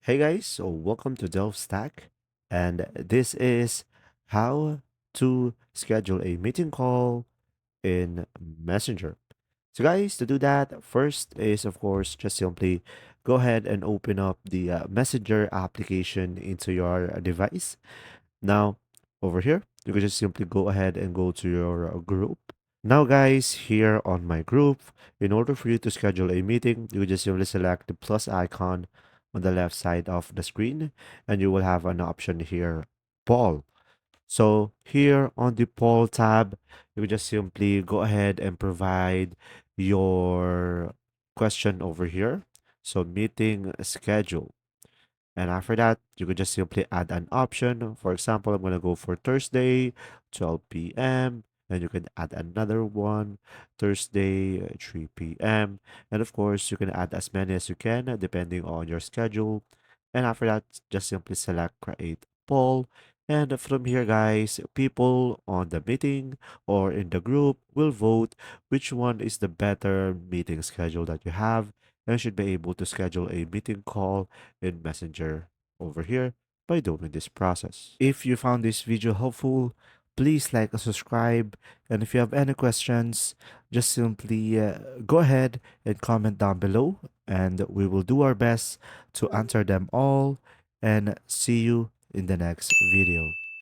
Hey guys, so welcome to Delft Stack, and this is how to schedule a meeting call in Messenger. So guys, to do that, first is of course just simply go ahead and open up the Messenger application into your device. Now, over here, you can just simply go ahead and go to your group. Now, guys, here on my group, in order for you to schedule a meeting, you just simply select the plus icon on the left side of the screen, and you will have an option here, poll. So here on the poll tab, you can just simply go ahead and provide your question over here. So meeting schedule. And after that, you could just simply add an option. For example, I'm going to go for Thursday, 12 p.m. And you can add another one, Thursday, 3 p.m. And of course, you can add as many as you can, depending on your schedule. And after that, just simply select create poll. And from here, guys, people on the meeting or in the group will vote which one is the better meeting schedule that you have and should be able to schedule a meeting call in Messenger over here by doing this process. If you found this video helpful, please like and subscribe. And if you have any questions, just simply go ahead and comment down below, and we will do our best to answer them all. And see you in the next video.